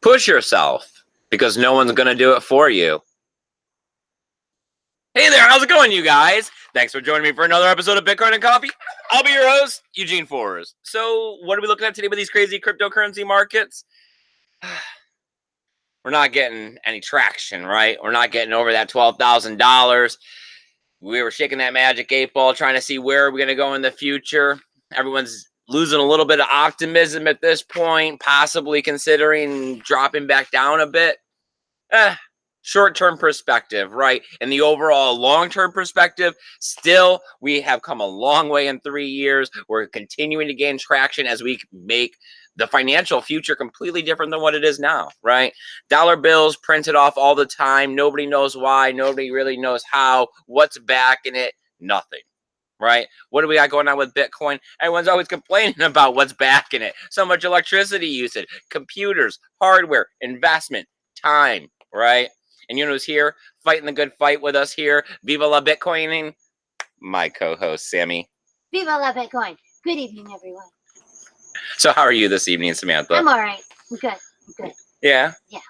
Push yourself because no one's going to do it for you. Hey there, how's it going, you guys? Thanks for joining me for another episode of Bitcoin and Coffee. I'll be your host, Eugene Forrest. So, what are we looking at today with these crazy cryptocurrency markets? We're not getting any traction, right? We're not getting over that $12,000. We were shaking that magic 8 ball, trying to see where we're going to go in the future. Everyone's losing a little bit of optimism at this point, possibly considering dropping back down a bit. Short-term perspective, right? And the overall long-term perspective, still, we have come a long way in 3 years. We're continuing to gain traction as we make the financial future completely different than what it is now, right? Dollar bills printed off all the time. Nobody knows why. Nobody really knows how. What's backing it? Nothing, right? What do we got going on with Bitcoin? Everyone's always complaining about what's backing it. So much electricity usage, computers, hardware, investment, time, right? And you know who's here fighting the good fight with us here? Viva la Bitcoining. My co-host, Sammy. Viva la Bitcoin. Good evening, everyone. So how are you this evening, Samantha? I'm all right. I'm good. I'm good. Yeah? Yeah.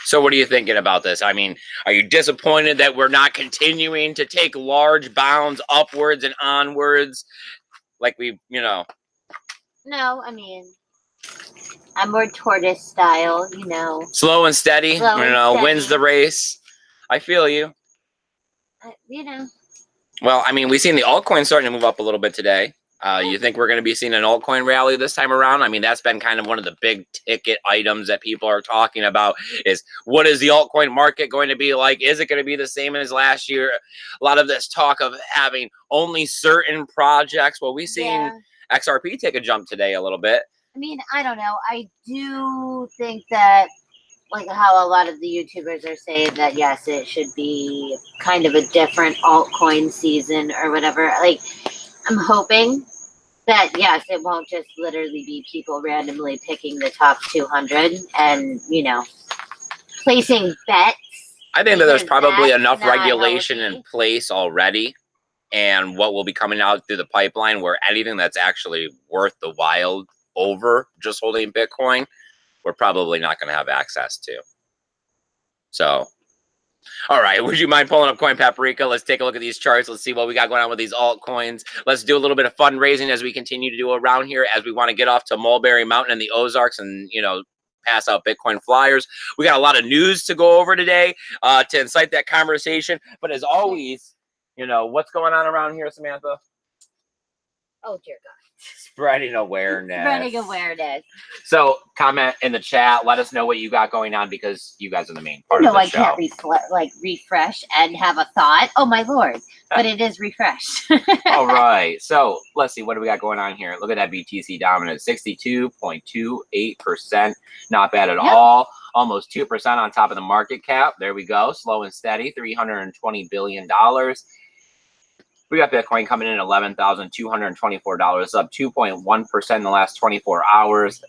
So what are you thinking about this? I mean, are you disappointed that we're not continuing to take large bounds upwards and onwards like we, No, I mean, I'm more tortoise style, slow and steady, Slow and steady. wins the race. I feel you. Well, I mean, we've seen the altcoin starting to move up a little bit today. You think we're going to be seeing an altcoin rally this time around? I mean, that's been kind of one of the big ticket items that people are talking about is what is the altcoin market going to be like? Is it going to be the same as last year? A lot of this talk of having only certain projects. Well, we've seen XRP take a jump today a little bit. I mean, I don't know. I do think that, like how a lot of the YouTubers are saying that, yes, it should be kind of a different altcoin season or whatever. Like, I'm hoping that, yes, it won't just literally be people randomly picking the top 200 and, placing bets. I think that there's probably enough regulation in place already, and what will be coming out through the pipeline where anything that's actually worth the while over just holding Bitcoin, we're probably not going to have access to. So, all right, would you mind pulling up Coin Paprika? Let's take a look at these charts. Let's see what we got going on with these altcoins. Let's do a little bit of fundraising as we continue to do around here, as we want to get off to Mulberry Mountain and the Ozarks and, pass out Bitcoin flyers. We got a lot of news to go over today to incite that conversation. But as always, what's going on around here, Samantha? Oh, dear God. Spreading awareness. Spreading awareness. So comment in the chat. Let us know what you got going on because you guys are the main part of the show. I can't refresh and have a thought. Oh, my Lord. But it is refreshed. All right. So let's see. What do we got going on here? Look at that BTC dominant. 62.28%. Not bad at all. Almost 2% on top of the market cap. There we go. Slow and steady. $320 billion. We got Bitcoin coming in at $11,224, up 2.1% in the last 24 hours.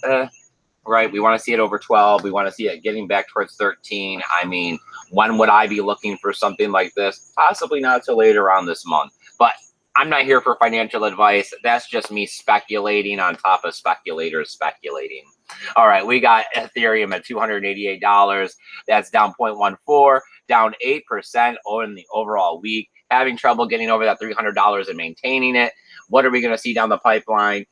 Right, we want to see it over 12. We want to see it getting back towards 13. I mean, when would I be looking for something like this? Possibly not till later on this month. But I'm not here for financial advice. That's just me speculating on top of speculators speculating. All right, we got Ethereum at $288. That's down 0.14, down 8% in the overall week. Having trouble getting over that $300 and maintaining it. What are we going to see down the pipeline?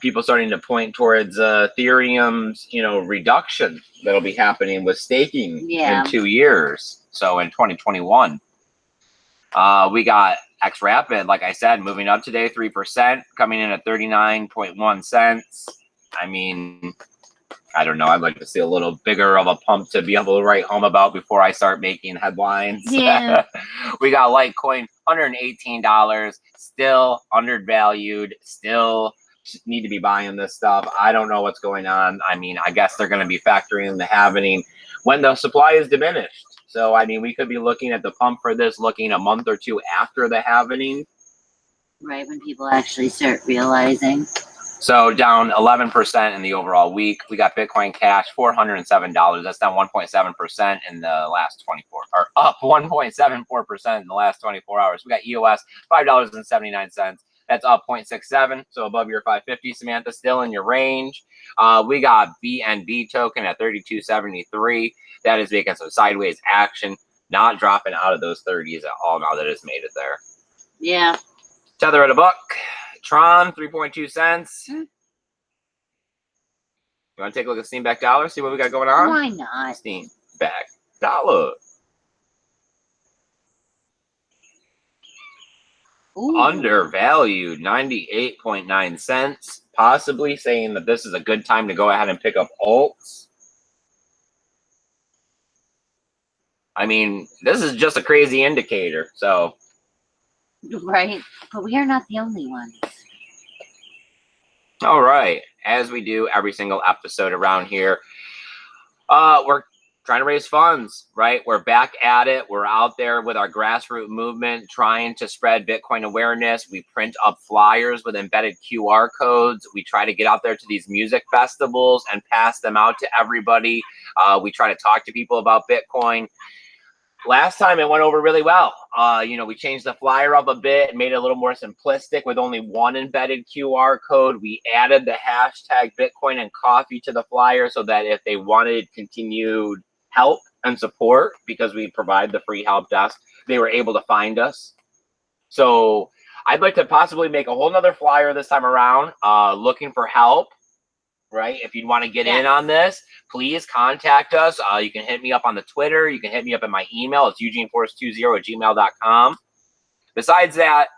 People starting to point towards Ethereum's, reduction that'll be happening with staking in 2 years. So in 2021, we got XRapid, like I said, moving up today, 3%, coming in at 39.1 cents. I mean, I don't know. I'd like to see a little bigger of a pump to be able to write home about before I start making headlines. Yeah. We got Litecoin, $118, still undervalued, still need to be buying this stuff. I don't know what's going on. I mean, I guess they're going to be factoring in the halvening when the supply is diminished. So, I mean, we could be looking at the pump for this, looking a month or two after the halvening. Right, when people actually start realizing. So down 11% in the overall week. We got Bitcoin Cash, $407. That's down 1.7% in the last 24, or up 1.74% in the last 24 hours. We got EOS, $5.79. That's up 0.67, so above your 550, Samantha, still in your range. We got BNB token at 32.73. That is making some sideways action, not dropping out of those 30s at all now that it's made it there. Yeah. Tether at $1. Tron, 3.2 cents. You want to take a look at Steam Back Dollar, see what we got going on? Why not? Steam Back Dollar. Ooh. Undervalued, 98.9 cents. Possibly saying that this is a good time to go ahead and pick up alts. I mean, this is just a crazy indicator, so. Right, but we are not the only ones. All right, as we do every single episode around here, we're trying to raise funds, right? We're back at it. We're out there with our grassroots movement, trying to spread Bitcoin awareness. We print up flyers with embedded QR codes. We try to get out there to these music festivals and pass them out to everybody. We try to talk to people about Bitcoin. Last time it went over really well. We changed the flyer up a bit and made it a little more simplistic with only one embedded QR code. We added the hashtag Bitcoin and coffee to the flyer so that if they wanted continued help and support, because we provide the free help desk, they were able to find us. So I'd like to possibly make a whole nother flyer this time around, looking for help. Right? If you'd want to get in on this, please contact us. You can hit me up on the Twitter. You can hit me up at my email. It's eugeneforce20@gmail.com. Besides that,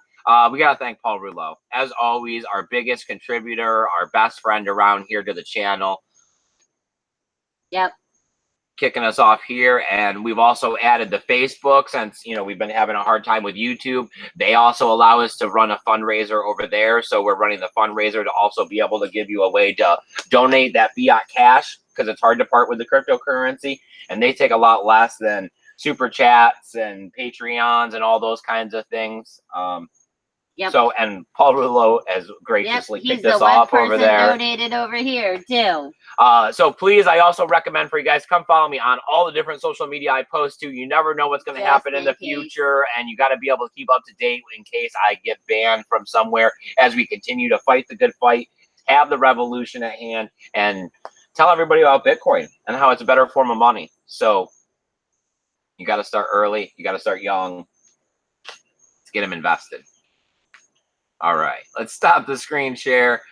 we got to thank Paul Rouleau. As always, our biggest contributor, our best friend around here to the channel. Yep. Kicking us off here, and we've also added the Facebook since we've been having a hard time with YouTube. They also allow us to run a fundraiser over there, so we're running the fundraiser to also be able to give you a way to donate that fiat cash, because it's hard to part with the cryptocurrency, and they take a lot less than super chats and Patreons and all those kinds of things. Yep. So, and Paul Rouleau has graciously kicked this off over there. Donated over here too. So please, I also recommend for you guys, come follow me on all the different social media I post to. You never know what's going to happen in the future, and you got to be able to keep up to date in case I get banned from somewhere as we continue to fight the good fight, have the revolution at hand, and tell everybody about Bitcoin and how it's a better form of money. So you got to start early. You got to start young. Let's get them invested. All right, let's stop the screen share.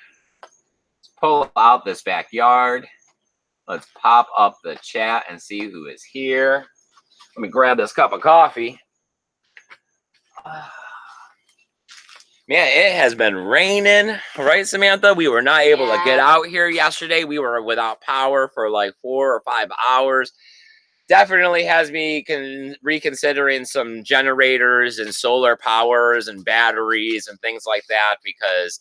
Let's pull out this backyard. Let's pop up the chat and see who is here. Let me grab this cup of coffee. Man, it has been raining, right, Samantha? We were not able to get out here yesterday. We were without power for like 4 or 5 hours. Definitely has me reconsidering some generators and solar powers and batteries and things like that, because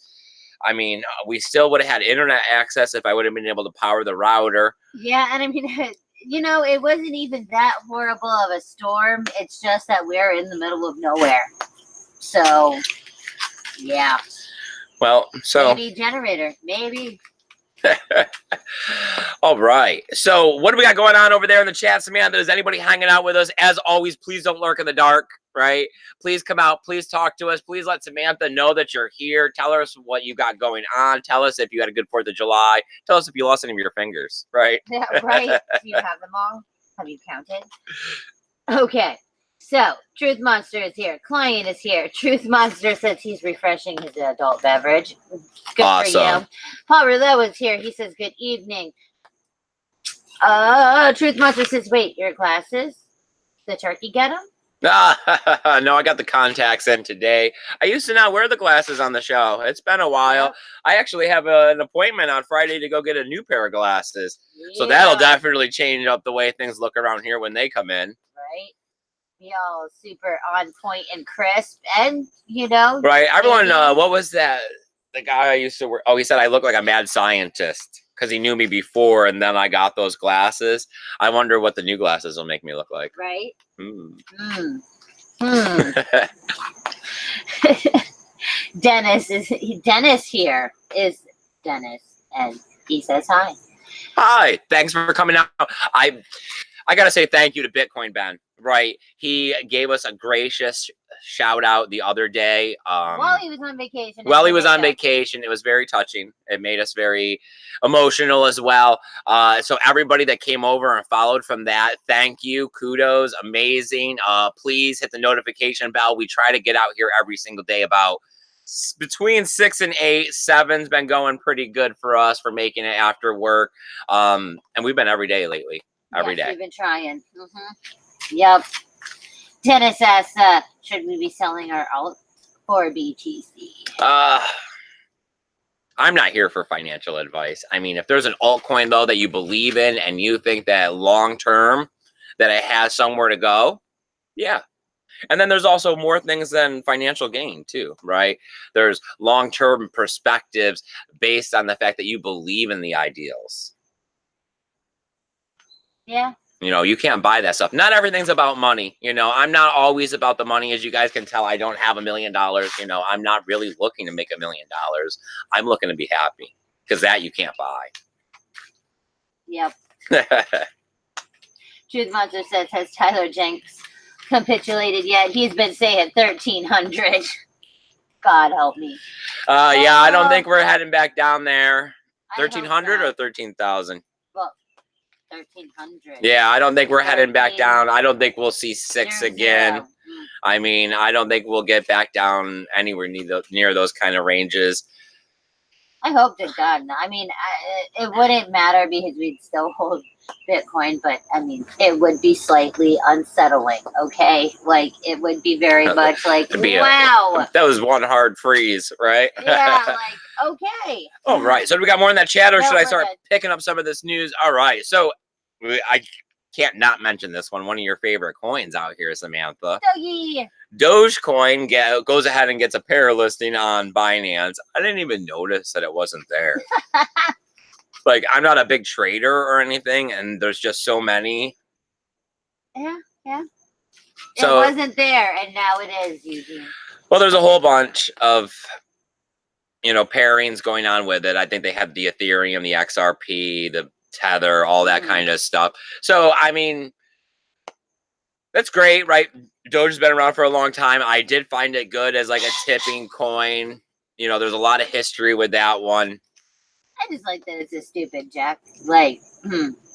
I mean, we still would have had internet access if I would have been able to power the router. Yeah, and I mean, it wasn't even that horrible of a storm. It's just that we're in the middle of nowhere. So, yeah. Well, so maybe generator, maybe. All right. So what do we got going on over there in the chat, Samantha? Is anybody hanging out with us? As always, please don't lurk in the dark, right? Please come out. Please talk to us. Please let Samantha know that you're here. Tell us what you got going on. Tell us if you had a good 4th of July. Tell us if you lost any of your fingers, right? Yeah, right. Do you have them all? Have you counted? Okay. So, Truth Monster is here. Client is here. Truth Monster says he's refreshing his adult beverage. Good awesome. For you. Paul Rouleau is here. He says, good evening. Truth Monster says, wait, your glasses? The turkey get them? No, I got the contacts in today. I used to not wear the glasses on the show. It's been a while. Yep. I actually have an appointment on Friday to go get a new pair of glasses. Yeah. So that'll definitely change up the way things look around here when they come in. Right. Be all super on point and crisp, and right. Everyone, what was that? The guy I used to work. Oh, he said I look like a mad scientist because he knew me before, and then I got those glasses. I wonder what the new glasses will make me look like. Right. Dennis here is Dennis, and he says hi. Hi. Thanks for coming out. I got to say thank you to Bitcoin Ben, right? He gave us a gracious shout out the other day. While he was on vacation. While he was on vacation, it was very touching. It made us very emotional as well. So everybody that came over and followed from that, thank you, kudos, amazing. Please hit the notification bell. We try to get out here every single day about between 6 and 8. 7's been going pretty good for us for making it after work. And we've been every day lately. Every day. We've been trying. Yep. Dennis asks, should we be selling our alt for BTC? I'm not here for financial advice. I mean, if there's an altcoin though that you believe in and you think that long term that it has somewhere to go, yeah. And then there's also more things than financial gain too, right? There's long-term perspectives based on the fact that you believe in the ideals. Yeah. You know, you can't buy that stuff. Not everything's about money. You know, I'm not always about the money. As you guys can tell, I don't have $1 million. You know, I'm not really looking to make $1 million. I'm looking to be happy because that you can't buy. Yep. Truth Monster says, has Tyler Jenks capitulated yet? He's been saying 1,300. God help me. Yeah, I don't think we're heading back down there. 1,300 so. or 13,000? Well, 1,300. Yeah, I don't think we're heading back down. I don't think we'll see 6 again. I mean, I don't think we'll get back down anywhere near those kind of ranges. I hope to God. I mean, it wouldn't matter because we'd still hold Bitcoin, but I mean, it would be slightly unsettling, okay? Like, it would be very much like, wow. That was one hard freeze, right? Yeah, like, okay. All right, so do we got more in that chat, or should I start picking up some of this news? All right, so I can't not mention this one. One of your favorite coins out here, Samantha. Dougie. Dogecoin goes ahead and gets a pair listing on Binance. I didn't even notice that it wasn't there. Like, I'm not a big trader or anything, and there's just so many. Yeah. So, it wasn't there, and now it is, Eugene. Well, there's a whole bunch of, you know, pairings going on with it. I think they have the Ethereum, the XRP, the Tether, all that kind of stuff. So, I mean, that's great, right? Doge has been around for a long time. I did find it good as like a tipping coin. You know, there's a lot of history with that one. I just like that it's a stupid Jack. Like,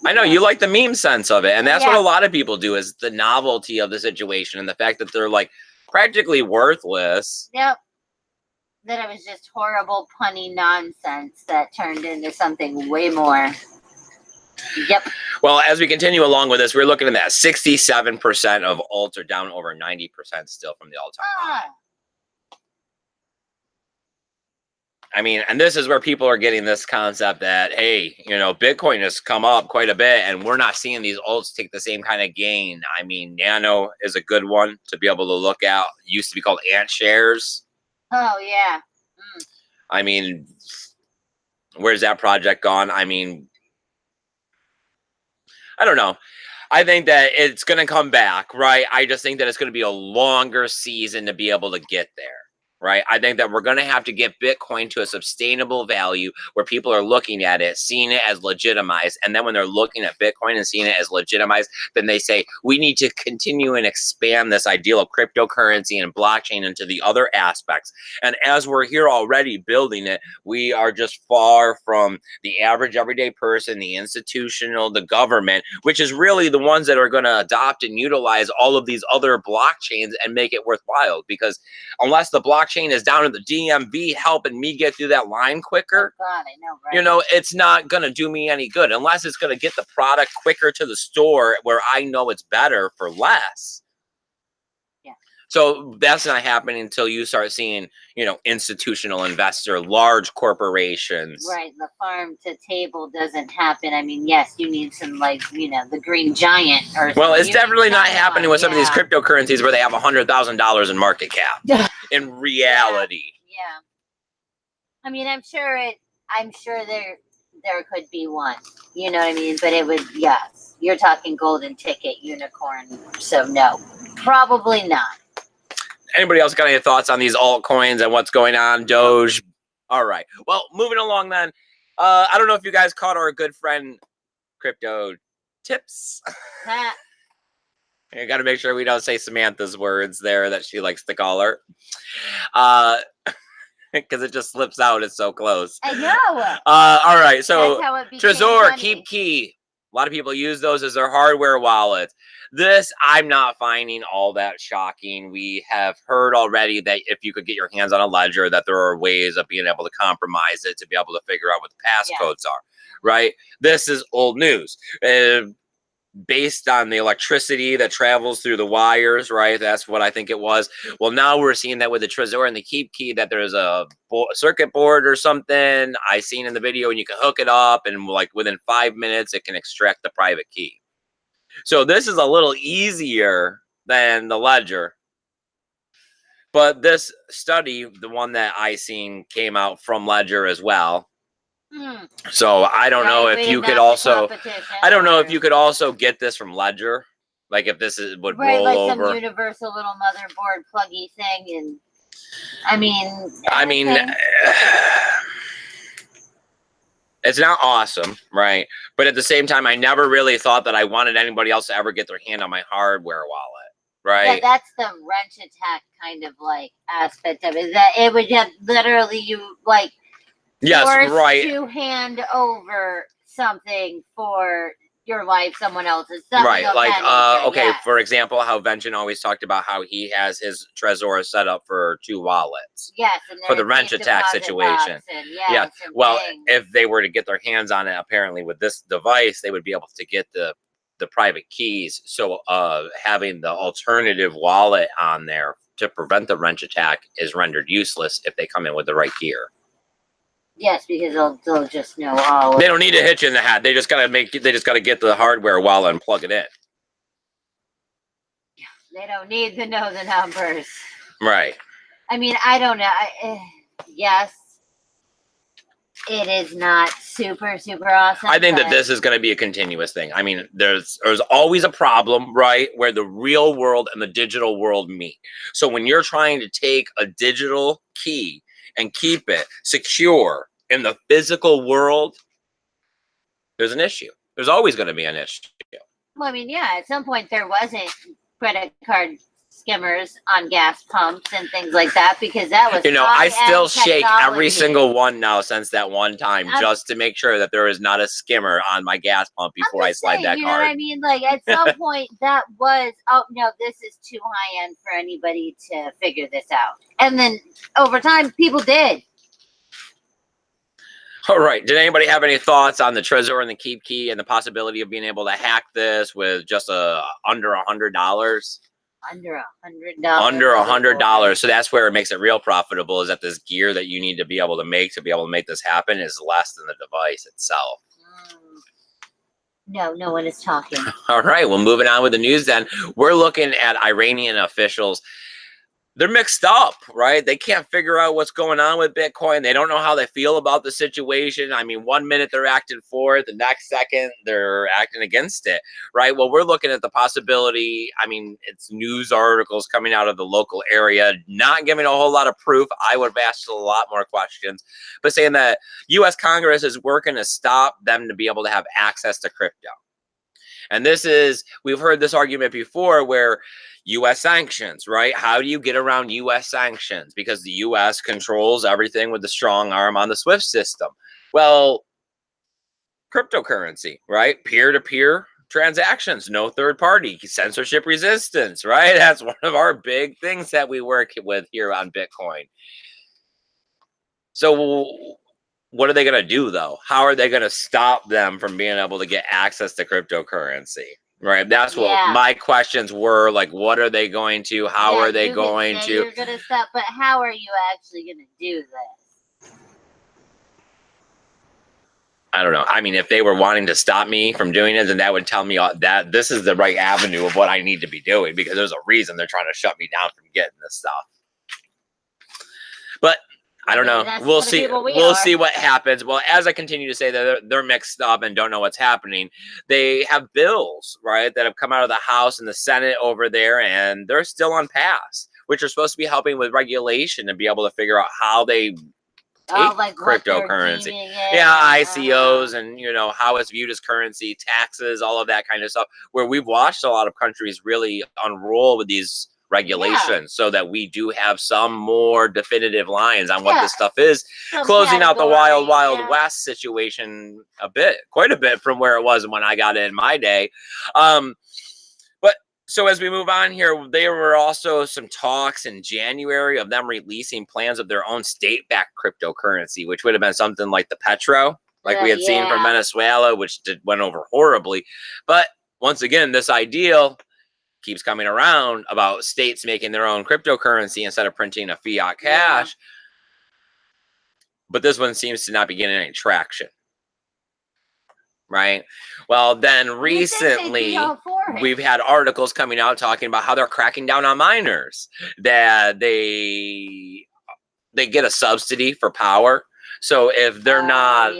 I know you like the meme sense of it, and that's what a lot of people do, is the novelty of the situation and the fact that they're like practically worthless. Yep. That it was just horrible punny nonsense that turned into something way more. Yep. Well, as we continue along with this, we're looking at that 67% of alts are down over 90% still from the all-time high. I mean, and this is where people are getting this concept that, hey, you know, Bitcoin has come up quite a bit and we're not seeing these alts take the same kind of gain. I mean, Nano is a good one to be able to look at. It used to be called Ant Shares. Oh, yeah. I mean, where's that project gone? I mean, I don't know. I think that it's going to come back, right? I just think that it's going to be a longer season to be able to get there. Right. I think that we're going to have to get Bitcoin to a sustainable value where people are looking at it, seeing it as legitimized. And then when they're looking at Bitcoin and seeing it as legitimized, then they say, we need to continue and expand this ideal of cryptocurrency and blockchain into the other aspects. And as we're here already building it, we are just far from the average everyday person, the institutional, the government, which is really the ones that are going to adopt and utilize all of these other blockchains and make it worthwhile. Because unless the blockchain is down in the DMV helping me get through that line quicker. Oh God, I know, right? You know, it's not going to do me any good unless it's going to get the product quicker to the store where I know it's better for less. Yeah. So that's not happening until you start seeing, you know, institutional investor, large corporations. Right. The farm to table doesn't happen. I mean, yes, you need some, like, you know, the green giant or well, it's definitely not happening with some of these cryptocurrencies where they have $100,000 in market cap. In reality. Yeah. I mean, I'm sure there could be one. You know what I mean? But it would, yes. You're talking golden ticket unicorn. So no. Probably not. Anybody else got any thoughts on these altcoins and what's going on? Doge. All right. Well, moving along then. I don't know if you guys caught our good friend Crypto tips. Ha. You got to make sure we don't say Samantha's words there that she likes to call her. Because it just slips out. It's so close. I know. All right. So That's how it became Trezor, funny. Keep Key. A lot of people use those as their hardware wallets. This I'm not finding all that shocking. We have heard already that if you could get your hands on a ledger, that there are ways of being able to compromise it to be able to figure out what the passcodes are. Right? This is old news. Based on the electricity that travels through the wires, right? That's what I think it was. Well, now we're seeing that with the Trezor and the Keep Key, that there's a circuit board or something I seen in the video, and you can hook it up, and like within 5 minutes, it can extract the private key. So this is a little easier than the ledger. But this study, the one that I seen, came out from Ledger as well. So I don't know if you could also, I don't know if you could also get this from Ledger, like if this would roll like over. some universal little motherboard pluggy thing, and I mean, it's not awesome, right? But at the same time, I never really thought that I wanted anybody else to ever get their hand on my hardware wallet, right? Yeah, that's the wrench attack kind of like aspect of it. That it would have literally you like. Yes, right. To hand over something for your life, someone else's. Right, like, okay, yes. For example, how Vengeance always talked about how he has his Trezor set up for 2 wallets. Yes, and for the wrench attack situation. Yes, well, if they were to get their hands on it, apparently with this device, they would be able to get the private keys. So having the alternative wallet on there to prevent the wrench attack is rendered useless if they come in with the right gear. Yes, because they'll just know all. They don't need to hit you in the hat. They just gotta get the hardware wallet and plug it in. Yeah, they don't need to know the numbers. Right. I mean, I don't know. Yes, it is not super awesome. I think that this is going to be a continuous thing. I mean, there's always a problem, right, where the real world and the digital world meet. So when you're trying to take a digital key and keep it secure in the physical world, there's an issue. There's always going to be an issue. Well, I mean, yeah, at some point there wasn't credit card skimmers on gas pumps and things like that, because that was, I still shake every single one now since that one time just to make sure that there is not a skimmer on my gas pump before I slide that card. You know what I mean? Like at some point that was, oh no, this is too high end for anybody to figure this out. And then over time people did. All right. Did anybody have any thoughts on the Trezor and the Keep Key and the possibility of being able to hack this with just under $100? Under $100. Under $100. So that's where it makes it real profitable, is that this gear that you need to be able to make this happen is less than the device itself. No one is talking. All right. Well, moving on with the news then. We're looking at Iranian officials. They're mixed up, right? They can't figure out what's going on with Bitcoin. They don't know how they feel about the situation. I mean, 1 minute they're acting for it, the next second they're acting against it, right? Well, we're looking at the possibility. I mean, it's news articles coming out of the local area, not giving a whole lot of proof. I would have asked a lot more questions, but saying that U.S. Congress is working to stop them to be able to have access to crypto. And this is, we've heard this argument before where U.S. sanctions, right? How do you get around U.S. sanctions? Because the U.S. controls everything with the strong arm on the SWIFT system. Well, cryptocurrency, right? Peer-to-peer transactions, no third party, censorship resistance, right? That's one of our big things that we work with here on Bitcoin. So what are they going to do, though? How are they going to stop them from being able to get access to cryptocurrency? Right. That's what my questions were. Like, what are they going to? How are they going to? You're going to stop, but how are you actually going to do this? I don't know. I mean, if they were wanting to stop me from doing it, then that would tell me that this is the right avenue of what I need to be doing, because there's a reason they're trying to shut me down from getting this stuff. But I don't know. We'll see. We'll see what happens. Well, as I continue to say that they're mixed up and don't know what's happening, they have bills, right, that have come out of the House and the Senate over there, and they're still unpassed, which are supposed to be helping with regulation and be able to figure out how they take like what they're cryptocurrency. deeming it, Yeah, or, ICOs and, you know, how it's viewed as currency, taxes, all of that kind of stuff, where we've watched a lot of countries really unroll with these regulations so that we do have some more definitive lines on what this stuff is, some closing out the wild, categories, wild west situation quite a bit from where it was when I got in my day. But so as we move on here, there were also some talks in January of them releasing plans of their own state-backed cryptocurrency, which would have been something like the Petro, like we had seen from Venezuela, which went over horribly. But once again, this ideal keeps coming around about states making their own cryptocurrency instead of printing a fiat cash. But this one seems to not be getting any traction. Right. Well, then recently we've had articles coming out talking about how they're cracking down on miners, that they get a subsidy for power. So if they're not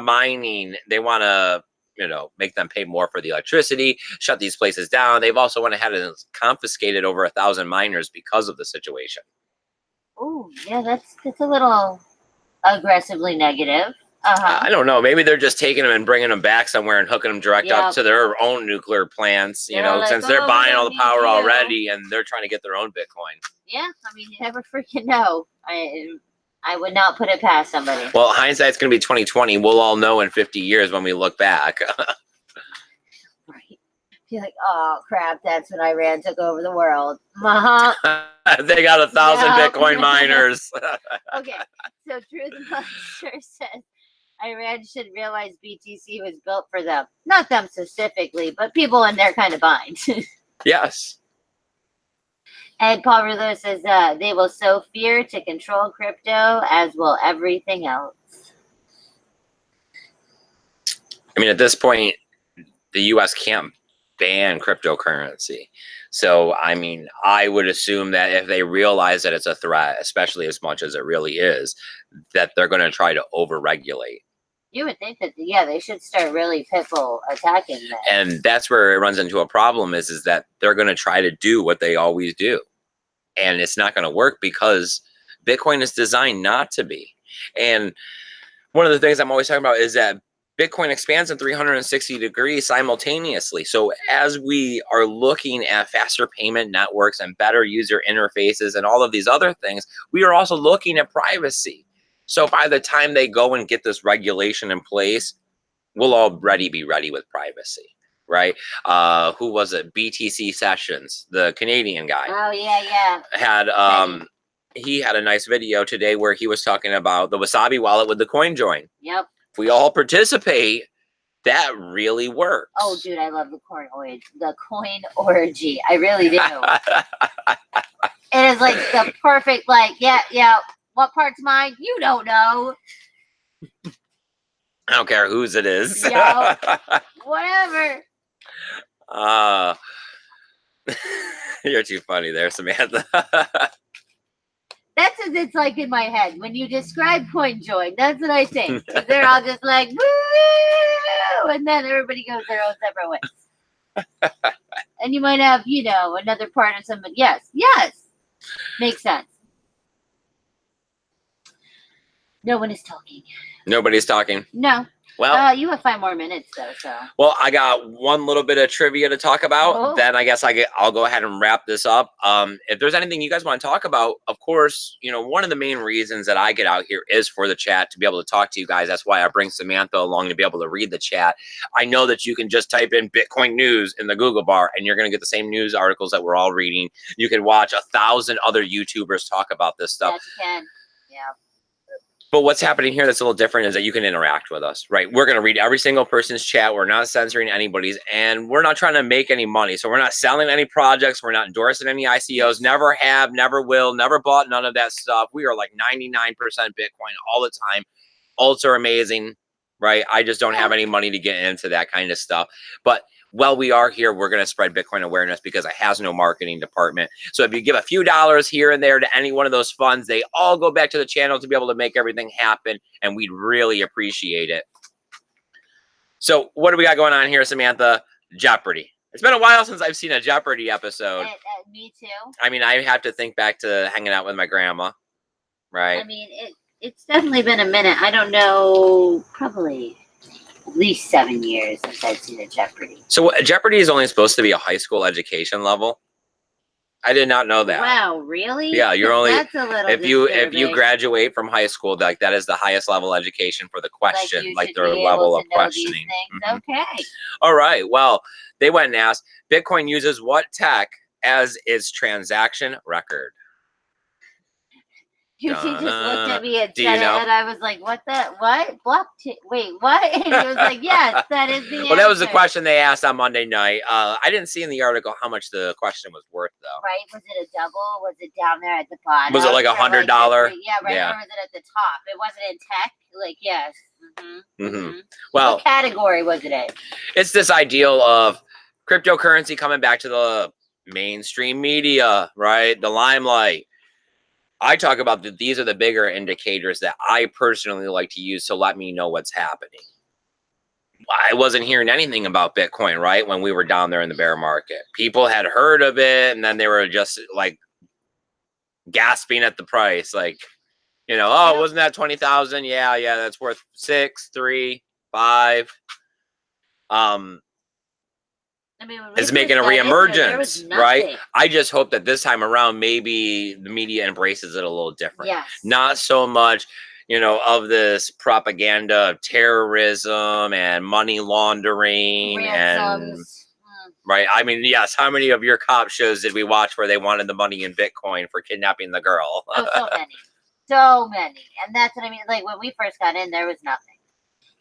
mining, they want to, you know, make them pay more for the electricity, shut these places down. They've also went ahead and confiscated over 1,000 miners because of the situation. Oh, yeah, that's a little aggressively negative. I don't know. Maybe they're just taking them and bringing them back somewhere and hooking them direct up to their own nuclear plants, you know, like, since they're buying all the power already and they're trying to get their own Bitcoin. Yeah, I mean, you never freaking know. I would not put it past somebody. Well, hindsight's going to be 2020. We'll all know in 50 years when we look back. Right. You're like, oh, crap, that's when Iran took over the world. They got 1,000 Bitcoin miners. Okay, so Truth Monster says, Iran should realize BTC was built for them. Not them specifically, but people in their kind of bind. Yes. And Paul Rouleau says they will sow fear to control crypto, as will everything else. I mean, at this point, the U.S. can't ban cryptocurrency. So, I mean, I would assume that if they realize that it's a threat, especially as much as it really is, that they're going to try to over-regulate. You would think that, yeah, they should start really pitbull attacking that. And that's where it runs into a problem is that they're going to try to do what they always do. And it's not going to work because Bitcoin is designed not to be. And one of the things I'm always talking about is that Bitcoin expands in 360 degrees simultaneously. So as we are looking at faster payment networks and better user interfaces and all of these other things, we are also looking at privacy. So by the time they go and get this regulation in place, we'll already be ready with privacy, right? Who was it? BTC Sessions, the Canadian guy. Oh, yeah. He had a nice video today where he was talking about the Wasabi wallet with the CoinJoin. Yep. If we all participate, that really works. Oh, dude, I love the coin orgy. I really do. It is like the perfect, like, yeah. What part's mine? You don't know. I don't care whose it is. Yo, whatever. You're too funny there, Samantha. That's what it's like in my head. When you describe CoinJoin, that's what I think. They're all just like, woo! And then everybody goes their own separate ways. And you might have, you know, another part of somebody. Yes. Makes sense. No one is talking. Nobody's talking. No. Well, you have 5 more minutes though. So. Well, I got one little bit of trivia to talk about. Oh. Then I guess I'll go ahead and wrap this up. If there's anything you guys want to talk about, of course, you know, one of the main reasons that I get out here is for the chat, to be able to talk to you guys. That's why I bring Samantha along, to be able to read the chat. I know that you can just type in Bitcoin news in the Google bar and you're going to get the same news articles that we're all reading. You can watch 1,000 other YouTubers talk about this stuff. Yes, you can. Yeah. But what's happening here that's a little different is that you can interact with us, right? We're going to read every single person's chat. We're not censoring anybody's, and we're not trying to make any money. So we're not selling any projects. We're not endorsing any ICOs. Never have, never will, never bought none of that stuff. We are like 99% Bitcoin all the time. Alts are amazing, right? I just don't have any money to get into that kind of stuff. But while we are here, we're going to spread Bitcoin awareness because it has no marketing department. So if you give a few dollars here and there to any one of those funds, they all go back to the channel to be able to make everything happen. And we'd really appreciate it. So what do we got going on here, Samantha? Jeopardy. It's been a while since I've seen a Jeopardy episode. Me too. I mean, I have to think back to hanging out with my grandma, right? I mean, it's definitely been a minute. I don't know, probably at least 7 years since I've seen a Jeopardy. So Jeopardy is only supposed to be a high school education level. I did not know that. Wow, really? Yeah, you're only That's a little if you disturbing. graduate from high school, like that is the highest level education for the question, you like should their be level able of to know these questioning. things. Okay. All right. Well, they went and asked, Bitcoin uses what tech as its transaction record? She just looked at me and Do said you know? it, and I was like, "What the what? Blockchain? Wait, what?" And he was like, "Yes, that is the answer." Well, that was the question they asked on Monday night. I didn't see in the article how much the question was worth, though. Right? Was it a double? Was it down there at the bottom? Was it like $100? Yeah, right. Yeah. Or was it at the top? It wasn't in tech. Like, yes. Well, what category was it in? It's this ideal of cryptocurrency coming back to the mainstream media, right? The limelight. I talk about that these are the bigger indicators that I personally like to use to let me know what's happening. I wasn't hearing anything about Bitcoin, right? When we were down there in the bear market, people had heard of it and then they were just like gasping at the price. Like, oh, wasn't that 20,000? Yeah, that's worth 6, 3, 5. I mean, is making a reemergence, right? I just hope that this time around, maybe the media embraces it a little different. Yes. Not so much, of this propaganda of terrorism and money laundering and right. I mean, yes. How many of your cop shows did we watch where they wanted the money in Bitcoin for kidnapping the girl? Oh, so many, and that's what I mean. Like when we first got in, there was nothing.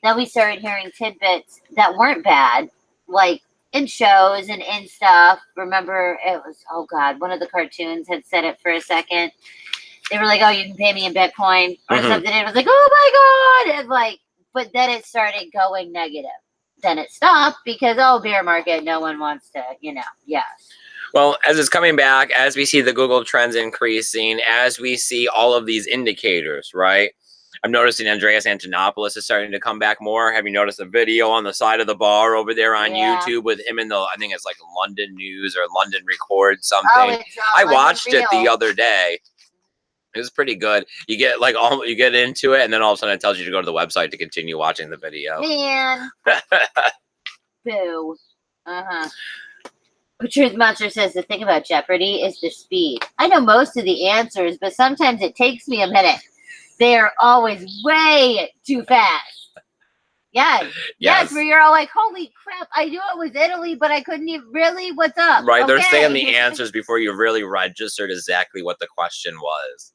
Then we started hearing tidbits that weren't bad, like in shows and in stuff. Remember, it was, oh God, one of the cartoons had said it for a second. They were like, oh, you can pay me in Bitcoin or something. It was like, oh my God. And like, but then it started going negative. Then it stopped because, bear market, no one wants to, yes. Well, as it's coming back, as we see the Google trends increasing, as we see all of these indicators, right? I'm noticing Andreas Antonopoulos is starting to come back more. Have you noticed a video on the side of the bar over there on YouTube with him in I think it's like London News or London Record something. I watched it the other day. It was pretty good. You get you get into it, and then all of a sudden it tells you to go to the website to continue watching the video. Man. Boo. Truth Monster says the thing about Jeopardy is the speed. I know most of the answers, but sometimes it takes me a minute. They are always way too fast. Yes, where you're all like, holy crap, I knew it was Italy, but I couldn't even really, what's up? Right, they're saying the answers before you really registered exactly what the question was.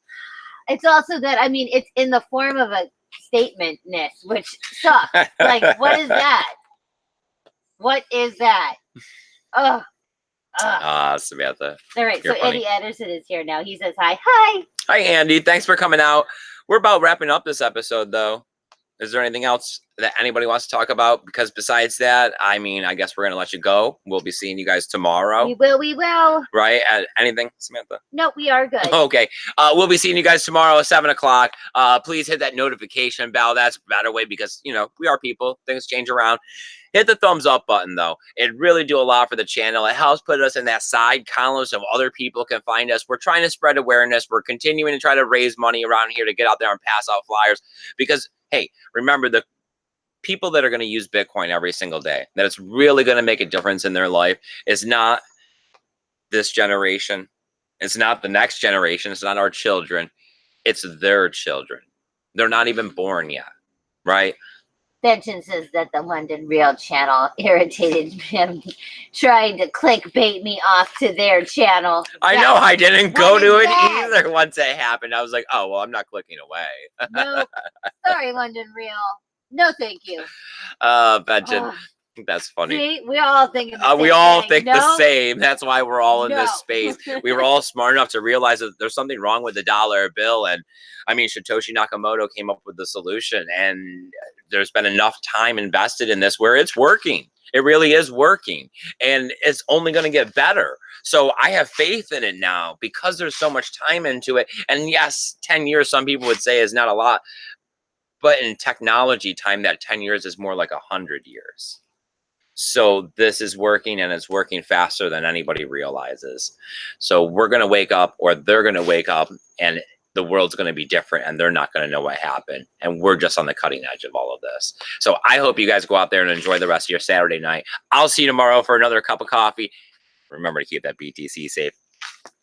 It's also that, I mean, it's in the form of a statement-ness, which sucks. Like, what is that? What is that? Ugh. Samantha. All right, so Andy Anderson is here now. He says hi. Hi. Hi, Andy. Thanks for coming out. We're about wrapping up this episode, though. Is there anything else that anybody wants to talk about? Because besides that, I mean, I guess we're going to let you go. We'll be seeing you guys tomorrow. We will. Right? Anything, Samantha? No, we are good. Okay. We'll be seeing you guys tomorrow at 7 o'clock. Please hit that notification bell. That's a better way because, we are people. Things change around. Hit the thumbs up button, though. It really do a lot for the channel. It helps put us in that side column so other people can find us. We're trying to spread awareness. We're continuing to try to raise money around here to get out there and pass out flyers. Because, hey, remember, the people that are going to use Bitcoin every single day, that it's really going to make a difference in their life, is not this generation. It's not the next generation. It's not our children. It's their children. They're not even born yet, right? Benton says that the London Real channel irritated him trying to clickbait me off to their channel. I know, I didn't go to it either once it happened. I was like, oh, well, I'm not clicking away. Nope. Sorry, London Real. No, thank you. Benton. That's funny. See, we all think the same. That's why we're all in this space. We were all smart enough to realize that there's something wrong with the dollar bill. And I mean, Satoshi Nakamoto came up with the solution. And there's been enough time invested in this where it's working. It really is working. And it's only going to get better. So I have faith in it now because there's so much time into it. And yes, 10 years, some people would say is not a lot. But in technology time, that 10 years is more like 100 years. So this is working, and it's working faster than anybody realizes. So we're going to wake up, or they're going to wake up, and the world's going to be different and they're not going to know what happened. And we're just on the cutting edge of all of this. So I hope you guys go out there and enjoy the rest of your Saturday night. I'll see you tomorrow for another cup of coffee. Remember to keep that BTC safe.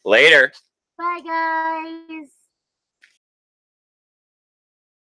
Later. Bye, guys.